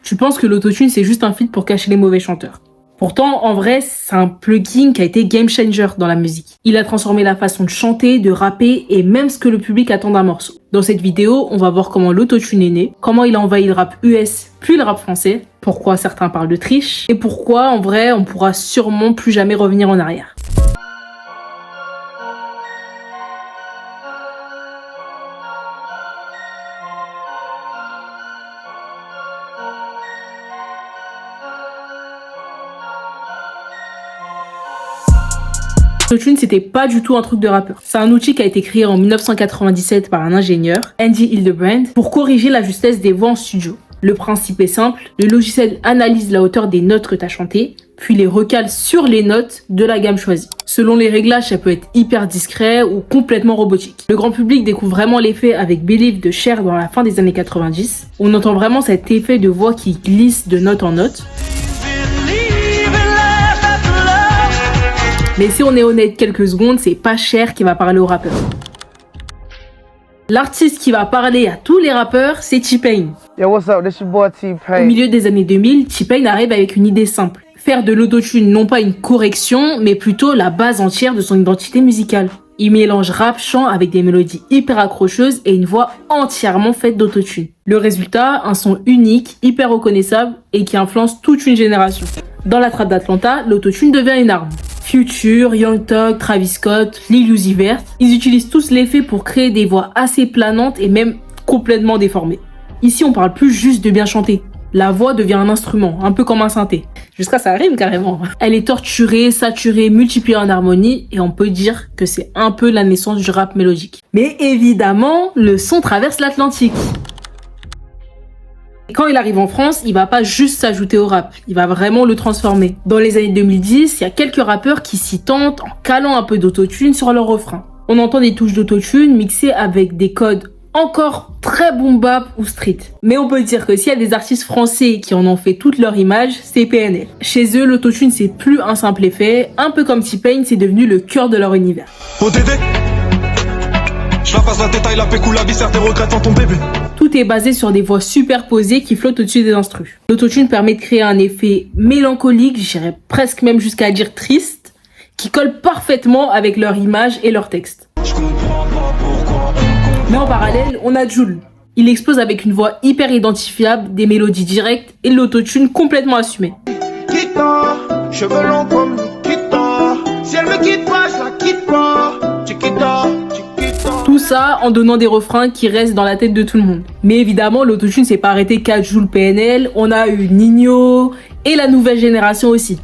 tu penses que l'autotune c'est juste un feat pour cacher les mauvais chanteurs. Pourtant, en vrai, c'est un plugin qui a été game changer dans la musique. Il a transformé la façon de chanter, de rapper et même ce que le public attend d'un morceau. Dans cette vidéo, on va voir comment l'autotune est né, comment il a envahi le rap US puis le rap français, pourquoi certains parlent de triche et pourquoi, en vrai, on pourra sûrement plus jamais revenir en arrière. L'autotune, c'était pas du tout un truc de rappeur. C'est un outil qui a été créé en 1997 par un ingénieur, Andy Hildebrand, pour corriger la justesse des voix en studio. Le principe est simple, le logiciel analyse la hauteur des notes que tu as chantées, puis les recale sur les notes de la gamme choisie. Selon les réglages, ça peut être hyper discret ou complètement robotique. Le grand public découvre vraiment l'effet avec Believe de Cher dans la fin des années 90. On entend vraiment cet effet de voix qui glisse de note en note. Mais si on est honnête quelques secondes, c'est pas Cher qui va parler aux rappeurs. L'artiste qui va parler à tous les rappeurs, c'est T-Pain. Yo, what's up? This your boy T-Pain. Au milieu des années 2000, T-Pain arrive avec une idée simple. Faire de l'autotune non pas une correction, mais plutôt la base entière de son identité musicale. Il mélange rap-chant avec des mélodies hyper accrocheuses et une voix entièrement faite d'autotune. Le résultat, un son unique, hyper reconnaissable et qui influence toute une génération. Dans la trappe d'Atlanta, l'autotune devient une arme. Future, Young Thug, Travis Scott, Lil Uzi Vert, ils utilisent tous l'effet pour créer des voix assez planantes et même complètement déformées. Ici, on parle plus juste de bien chanter. La voix devient un instrument, un peu comme un synthé. Jusqu'à ça rime carrément. Elle est torturée, saturée, multipliée en harmonie et on peut dire que c'est un peu la naissance du rap mélodique. Mais évidemment, le son traverse l'Atlantique. Et quand il arrive en France, il va pas juste s'ajouter au rap, il va vraiment le transformer. Dans les années 2010, il y a quelques rappeurs qui s'y tentent en calant un peu d'autotune sur leur refrain. On entend des touches d'autotune mixées avec des codes encore très boom bap ou street. Mais on peut dire que s'il y a des artistes français qui en ont fait toute leur image, c'est PNL. Chez eux, l'autotune c'est plus un simple effet, un peu comme T-Pain, c'est devenu le cœur de leur univers. Tout est basé sur des voix superposées qui flottent au-dessus des instrus. L'autotune permet de créer un effet mélancolique, j'irais presque même jusqu'à dire triste, qui colle parfaitement avec leur image et leur texte. Mais en parallèle, on a Jul. Il explose avec une voix hyper identifiable, des mélodies directes et l'autotune complètement assumée. Cheveux longs comme Nikita. Si elle me quitte pas, je la quitte pas. Chiquita. Tout ça en donnant des refrains qui restent dans la tête de tout le monde. Mais évidemment, l'autotune s'est pas arrêté qu'à Jul PNL. On a eu Nino et la nouvelle génération aussi.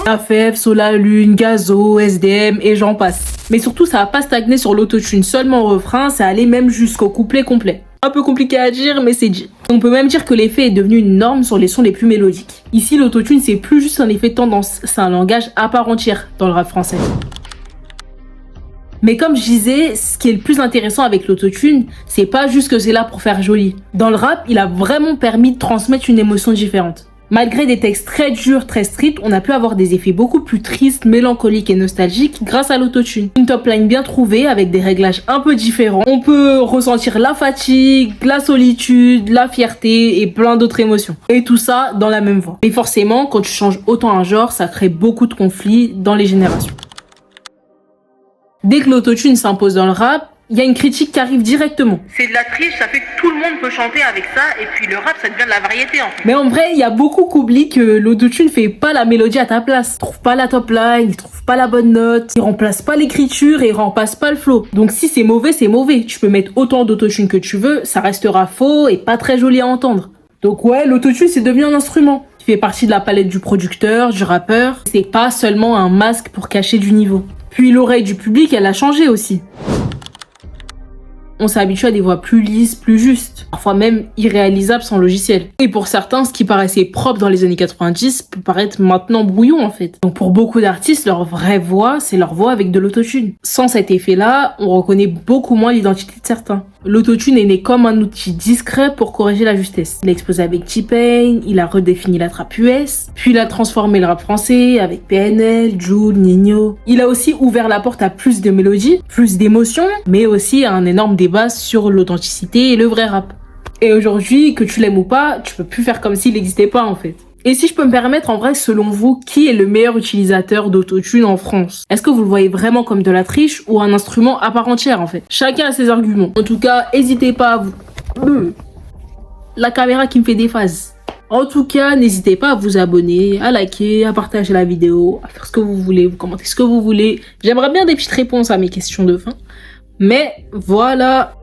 AFF, Solalune, Gazo, SDM et j'en passe. Mais surtout, ça a pas stagné sur l'autotune seulement au refrain, ça allait même jusqu'au couplet complet. Un peu compliqué à dire, mais c'est dit. On peut même dire que l'effet est devenu une norme sur les sons les plus mélodiques. Ici, l'autotune, c'est plus juste un effet de tendance, c'est un langage à part entière dans le rap français. Mais comme je disais, ce qui est le plus intéressant avec l'autotune, c'est pas juste que c'est là pour faire joli. Dans le rap, il a vraiment permis de transmettre une émotion différente. Malgré des textes très durs, très stricts, on a pu avoir des effets beaucoup plus tristes, mélancoliques et nostalgiques grâce à l'autotune. Une top line bien trouvée avec des réglages un peu différents. On peut ressentir la fatigue, la solitude, la fierté et plein d'autres émotions. Et tout ça dans la même voix. Et forcément, quand tu changes autant un genre, ça crée beaucoup de conflits dans les générations. Dès que l'autotune s'impose dans le rap, il y a une critique qui arrive directement. C'est de la triche, ça fait que tout le monde peut chanter avec ça, et puis le rap, ça devient de la variété en fait. Mais en vrai, il y a beaucoup qui oublient que l'autotune fait pas la mélodie à ta place. Il trouve pas la top line, il trouve pas la bonne note, il remplace pas l'écriture et il remplace pas le flow. Donc si c'est mauvais, c'est mauvais. Tu peux mettre autant d'autotune que tu veux, ça restera faux et pas très joli à entendre. Donc ouais, l'autotune c'est devenu un instrument. Il fait partie de la palette du producteur, du rappeur. C'est pas seulement un masque pour cacher du niveau. Puis l'oreille du public, elle a changé aussi. On s'est habitué à des voix plus lisses, plus justes, parfois même irréalisables sans logiciel. Et pour certains, ce qui paraissait propre dans les années 90 peut paraître maintenant brouillon en fait. Donc pour beaucoup d'artistes, leur vraie voix, c'est leur voix avec de l'autotune. Sans cet effet-là, on reconnaît beaucoup moins l'identité de certains. L'autotune est né comme un outil discret pour corriger la justesse. Il a explosé avec T-Pain, il a redéfini la trappe US, puis il a transformé le rap français avec PNL, Jul, Nino. Il a aussi ouvert la porte à plus de mélodies, plus d'émotions, mais aussi à un énorme débat sur l'authenticité et le vrai rap. Et aujourd'hui, que tu l'aimes ou pas, tu peux plus faire comme s'il n'existait pas en fait. Et si je peux me permettre, en vrai, selon vous, qui est le meilleur utilisateur d'autotune en France? Est-ce que vous le voyez vraiment comme de la triche ou un instrument à part entière en fait? Chacun a ses arguments. En tout cas, n'hésitez pas à vous... La caméra qui me fait des phases. En tout cas, n'hésitez pas à vous abonner, à liker, à partager la vidéo, à faire ce que vous voulez, vous commentez ce que vous voulez. J'aimerais bien des petites réponses à mes questions de fin. Mais voilà...